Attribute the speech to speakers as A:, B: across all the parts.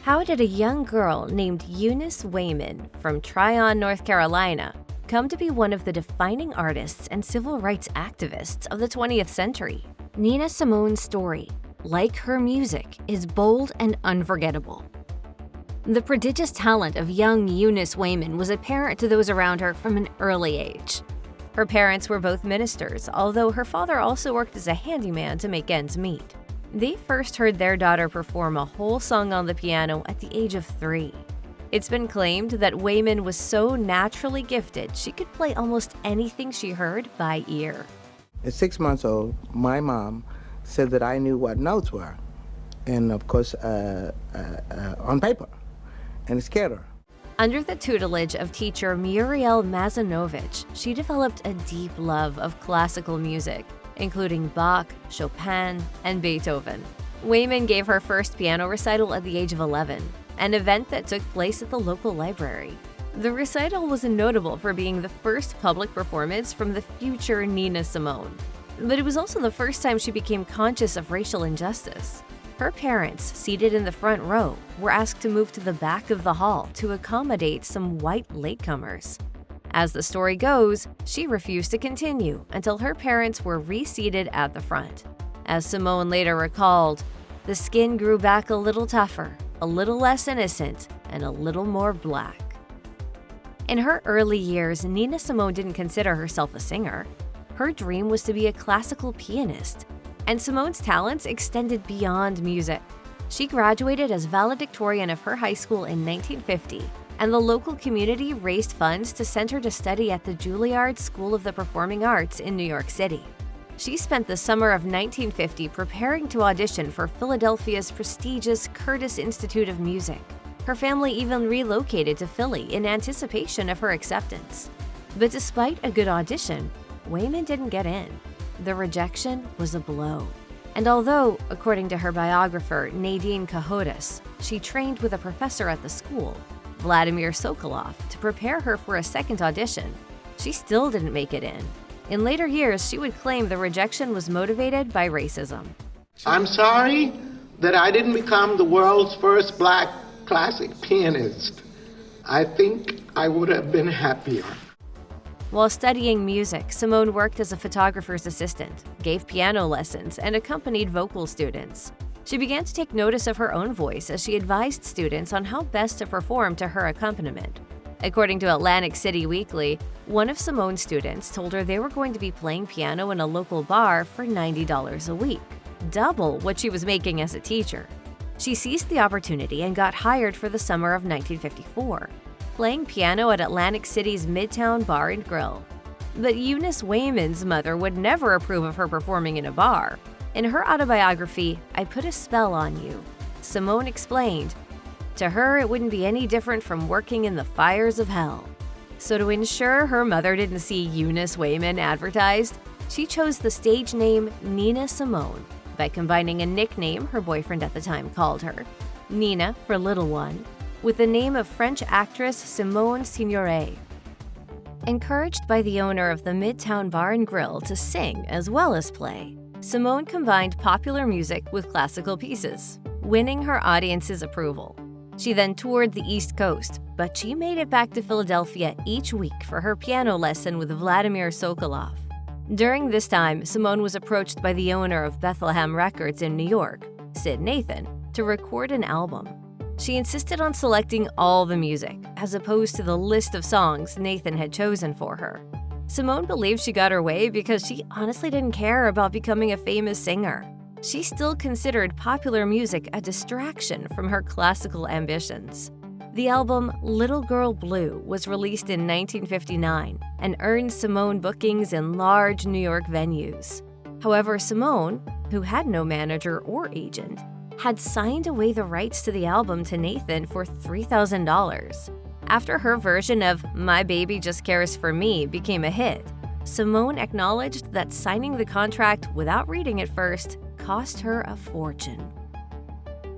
A: How did a young girl named Eunice Waymon from Tryon, North Carolina, come to be one of the defining artists and civil rights activists of the 20th century? Nina Simone's story, like her music, is bold and unforgettable. The prodigious talent of young Eunice Waymon was apparent to those around her from an early age. Her parents were both ministers, although her father also worked as a handyman to make ends meet. They first heard their daughter perform a whole song on the piano at the age of 3. It's been claimed that Waymon was so naturally gifted she could play almost anything she heard by ear.
B: At 6 months old, my mom said that I knew what notes were, and of course on paper, and it scared her.
A: Under the tutelage of teacher Muriel Mazanovich, she developed a deep love of classical music, including Bach, Chopin, and Beethoven. Waymon gave her first piano recital at the age of 11, an event that took place at the local library. The recital was notable for being the first public performance from the future Nina Simone, but it was also the first time she became conscious of racial injustice. Her parents, seated in the front row, were asked to move to the back of the hall to accommodate some white latecomers. As the story goes, she refused to continue until her parents were reseated at the front. As Simone later recalled, the skin grew back a little tougher, a little less innocent, and a little more black. In her early years, Nina Simone didn't consider herself a singer. Her dream was to be a classical pianist, and Simone's talents extended beyond music. She graduated as valedictorian of her high school in 1950, and the local community raised funds to send her to study at the Juilliard School of the Performing Arts in New York City. She spent the summer of 1950 preparing to audition for Philadelphia's prestigious Curtis Institute of Music. Her family even relocated to Philly in anticipation of her acceptance. But despite a good audition, Waymon didn't get in. The rejection was a blow. And although, according to her biographer Nadine Cahodas, she trained with a professor at the school, Vladimir Sokolov, to prepare her for a second audition, she still didn't make it in. In later years, she would claim the rejection was motivated by racism.
C: I'm sorry that I didn't become the world's first black classic pianist. I think I would have been happier.
A: While studying music, Simone worked as a photographer's assistant, gave piano lessons, and accompanied vocal students. She began to take notice of her own voice as she advised students on how best to perform to her accompaniment. According to Atlantic City Weekly, one of Simone's students told her they were going to be playing piano in a local bar for $90 a week, double what she was making as a teacher. She seized the opportunity and got hired for the summer of 1954, playing piano at Atlantic City's Midtown Bar and Grill. But Eunice Waymon's mother would never approve of her performing in a bar. In her autobiography, I Put a Spell on You, Simone explained, to her it wouldn't be any different from working in the fires of hell. So to ensure her mother didn't see Eunice Waymon advertised, she chose the stage name Nina Simone by combining a nickname her boyfriend at the time called her, Nina for Little One, with the name of French actress Simone Signoret. Encouraged by the owner of the Midtown Bar and Grill to sing as well as play, Simone combined popular music with classical pieces, winning her audience's approval. She then toured the East Coast, but she made it back to Philadelphia each week for her piano lesson with Vladimir Sokolov. During this time, Simone was approached by the owner of Bethlehem Records in New York, Sid Nathan, to record an album. She insisted on selecting all the music, as opposed to the list of songs Nathan had chosen for her. Simone believed she got her way because she honestly didn't care about becoming a famous singer. She still considered popular music a distraction from her classical ambitions. The album Little Girl Blue was released in 1959 and earned Simone bookings in large New York venues. However, Simone, who had no manager or agent, had signed away the rights to the album to Nathan for $3,000. After her version of My Baby Just Cares for Me became a hit, Simone acknowledged that signing the contract without reading it first cost her a fortune.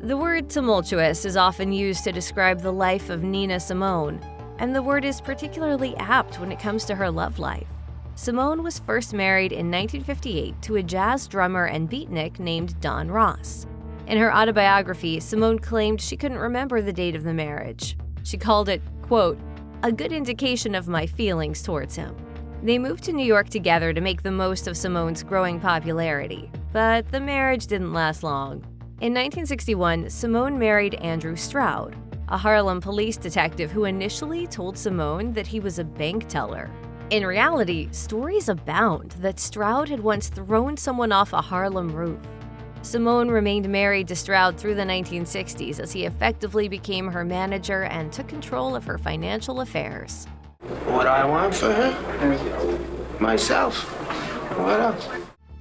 A: The word tumultuous is often used to describe the life of Nina Simone, and the word is particularly apt when it comes to her love life. Simone was first married in 1958 to a jazz drummer and beatnik named Don Ross. In her autobiography, Simone claimed she couldn't remember the date of the marriage. She called it, quote, a good indication of my feelings towards him. They moved to New York together to make the most of Simone's growing popularity, but the marriage didn't last long. In 1961, Simone married Andrew Stroud, a Harlem police detective who initially told Simone that he was a bank teller. In reality, stories abound that Stroud had once thrown someone off a Harlem roof. Simone remained married to Stroud through the 1960s as he effectively became her manager and took control of her financial affairs.
C: What I want for her? Myself. What else?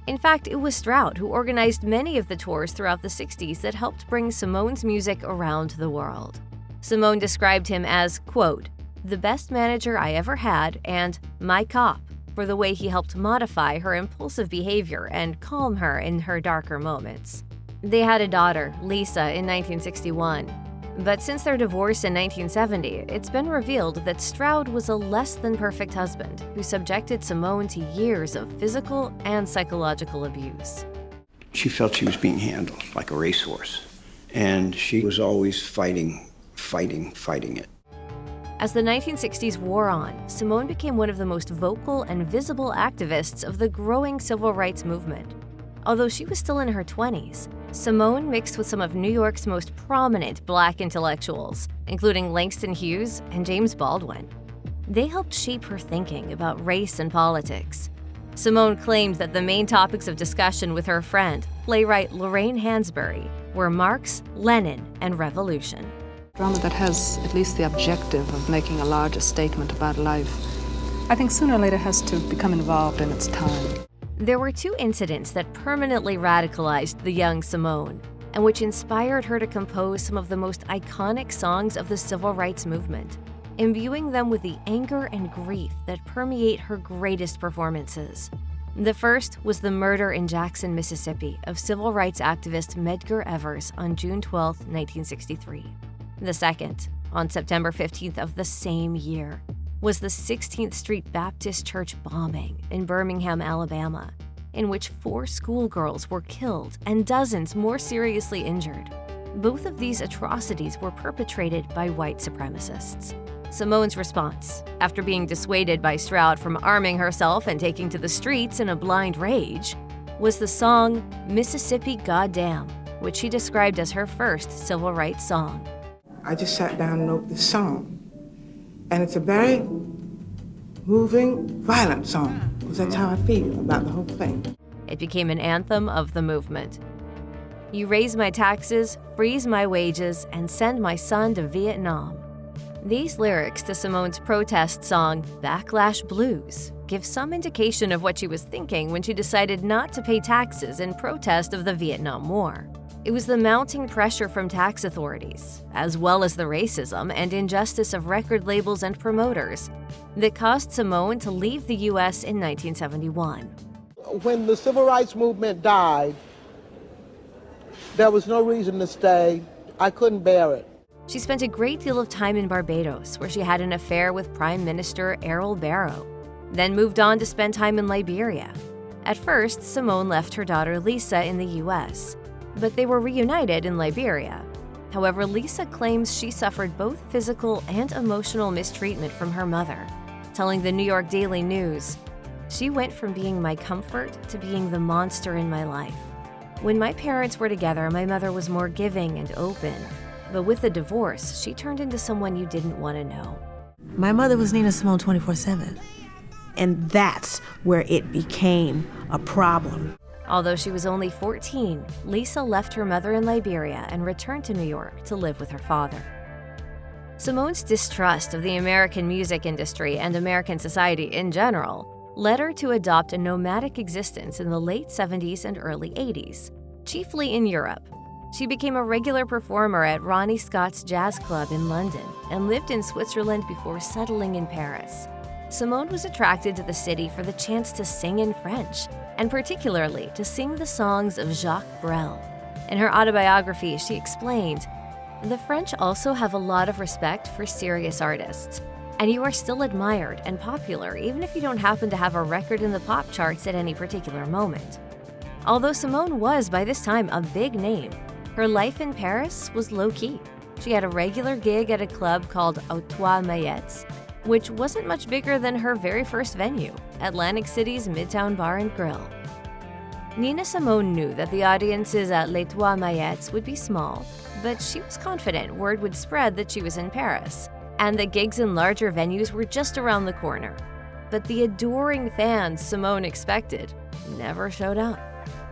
A: In fact, it was Stroud who organized many of the tours throughout the 60s that helped bring Simone's music around the world. Simone described him as, quote, the best manager I ever had and my cop, for the way he helped modify her impulsive behavior and calm her in her darker moments. They had a daughter, Lisa, in 1961. But since their divorce in 1970, it's been revealed that Stroud was a less than perfect husband who subjected Simone to years of physical and psychological abuse.
D: She felt she was being handled like a racehorse, and she was always fighting it.
A: As the 1960s wore on, Simone became one of the most vocal and visible activists of the growing civil rights movement. Although she was still in her 20s, Simone mixed with some of New York's most prominent Black intellectuals, including Langston Hughes and James Baldwin. They helped shape her thinking about race and politics. Simone claimed that the main topics of discussion with her friend, playwright Lorraine Hansberry, were Marx, Lenin, and revolution.
E: Drama that has at least the objective of making a larger statement about life, I think sooner or later has to become involved in its time.
A: There were two incidents that permanently radicalized the young Simone, and which inspired her to compose some of the most iconic songs of the civil rights movement, imbuing them with the anger and grief that permeate her greatest performances. The first was the murder in Jackson, Mississippi, of civil rights activist Medgar Evers on June 12, 1963. The second, on September 15th of the same year, was the 16th Street Baptist Church bombing in Birmingham, Alabama, in which 4 schoolgirls were killed and dozens more seriously injured. Both of these atrocities were perpetrated by white supremacists. Simone's response, after being dissuaded by Stroud from arming herself and taking to the streets in a blind rage, was the song Mississippi Goddamn, which she described as her first civil rights song.
B: I just sat down and wrote this song. And it's a very moving, violent song, because that's how I feel about the whole thing.
A: It became an anthem of the movement. You raise my taxes, freeze my wages, and send my son to Vietnam. These lyrics to Simone's protest song, Backlash Blues, give some indication of what she was thinking when she decided not to pay taxes in protest of the Vietnam War. It was the mounting pressure from tax authorities, as well as the racism and injustice of record labels and promoters, that caused Simone to leave the U.S. in 1971.
F: When the civil rights movement died, there was no reason to stay. I couldn't bear it.
A: She spent a great deal of time in Barbados, where she had an affair with Prime Minister Errol Barrow, then moved on to spend time in Liberia. At first, Simone left her daughter Lisa in the U.S., but they were reunited in Liberia. However, Lisa claims she suffered both physical and emotional mistreatment from her mother, telling the New York Daily News, "She went from being my comfort to being the monster in my life. When my parents were together, my mother was more giving and open, but with the divorce, she turned into someone you didn't want to know."
G: My mother was Nina Simone 24/7, and that's where it became a problem.
A: Although she was only 14, Lisa left her mother in Liberia and returned to New York to live with her father. Simone's distrust of the American music industry and American society in general led her to adopt a nomadic existence in the late 70s and early 80s, chiefly in Europe. She became a regular performer at Ronnie Scott's Jazz Club in London and lived in Switzerland before settling in Paris. Simone was attracted to the city for the chance to sing in French, and particularly to sing the songs of Jacques Brel. In her autobiography, she explained, "The French also have a lot of respect for serious artists, and you are still admired and popular even if you don't happen to have a record in the pop charts at any particular moment." Although Simone was by this time a big name, Her life in Paris was low-key. She had a regular gig at a club called Autois Maillettes, which wasn't much bigger than her very first venue, Atlantic City's Midtown Bar and Grill. Nina Simone knew that the audiences at Les Trois Maillettes would be small, but she was confident word would spread that she was in Paris, and that gigs in larger venues were just around the corner. But the adoring fans Simone expected never showed up.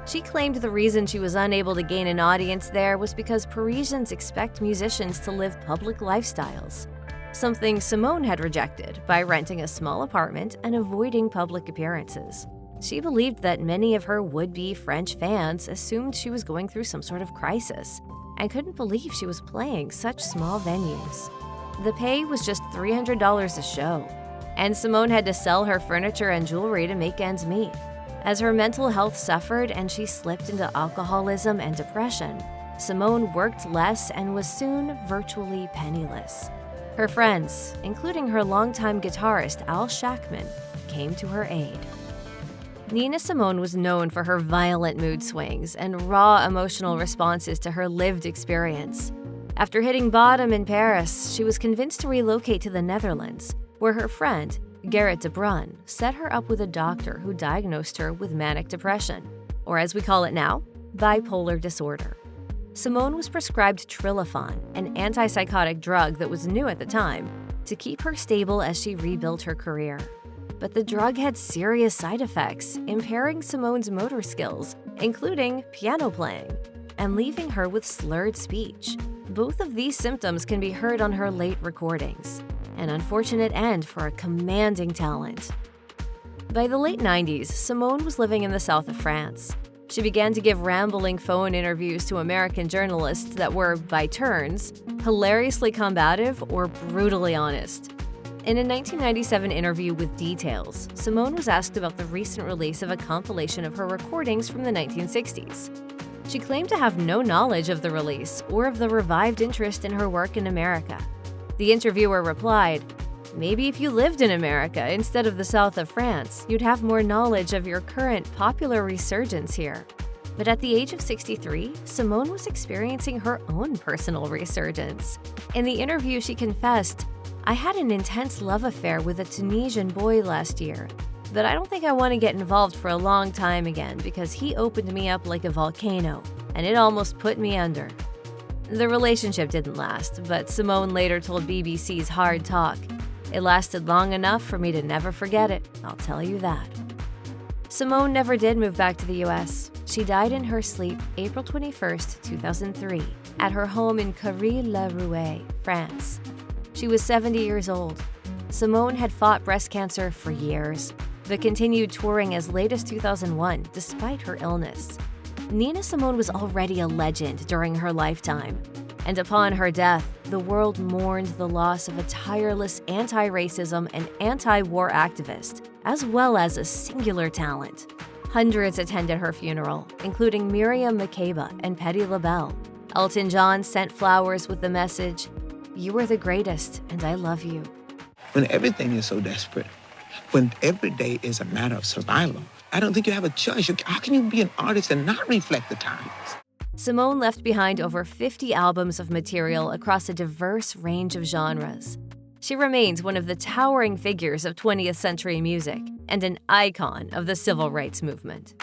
A: She claimed the reason she was unable to gain an audience there was because Parisians expect musicians to live public lifestyles, something Simone had rejected by renting a small apartment and avoiding public appearances. She believed that many of her would-be French fans assumed she was going through some sort of crisis and couldn't believe she was playing such small venues. The pay was just $300 a show, and Simone had to sell her furniture and jewelry to make ends meet. As her mental health suffered and she slipped into alcoholism and depression, Simone worked less and was soon virtually penniless. Her friends, including her longtime guitarist Al Shackman, came to her aid. Nina Simone was known for her violent mood swings and raw emotional responses to her lived experience. After hitting bottom in Paris, she was convinced to relocate to the Netherlands, where her friend, Gerrit de Brun, set her up with a doctor who diagnosed her with manic depression, or as we call it now, bipolar disorder. Simone was prescribed Trilofan, an antipsychotic drug that was new at the time, to keep her stable as she rebuilt her career. But the drug had serious side effects, impairing Simone's motor skills, including piano playing, and leaving her with slurred speech. Both of these symptoms can be heard on her late recordings. An unfortunate end for a commanding talent. By the late 90s, Simone was living in the south of France. She began to give rambling phone interviews to American journalists that were, by turns, hilariously combative or brutally honest. In a 1997 interview with Details, Simone was asked about the recent release of a compilation of her recordings from the 1960s. She claimed to have no knowledge of the release or of the revived interest in her work in America. The interviewer replied, "Maybe if you lived in America instead of the south of France, you'd have more knowledge of your current popular resurgence here." But at the age of 63, Simone was experiencing her own personal resurgence. In the interview, she confessed, "I had an intense love affair with a Tunisian boy last year, but I don't think I want to get involved for a long time again because he opened me up like a volcano, and it almost put me under." The relationship didn't last, but Simone later told BBC's Hard Talk, "It lasted long enough for me to never forget it, I'll tell you that." Simone never did move back to the US. She died in her sleep April 21, 2003, at her home in Carry-le-Rouet, France. She was 70 years old. Simone had fought breast cancer for years, but continued touring as late as 2001 despite her illness. Nina Simone was already a legend during her lifetime, and upon her death, the world mourned the loss of a tireless anti-racism and anti-war activist, as well as a singular talent. Hundreds attended her funeral, including Miriam Makeba and Patti LaBelle. Elton John sent flowers with the message, "You are the greatest, and I love you."
H: When everything is so desperate, when every day is a matter of survival, I don't think you have a choice. How can you be an artist and not reflect the times?
A: Simone left behind over 50 albums of material across a diverse range of genres. She remains one of the towering figures of 20th century music and an icon of the civil rights movement.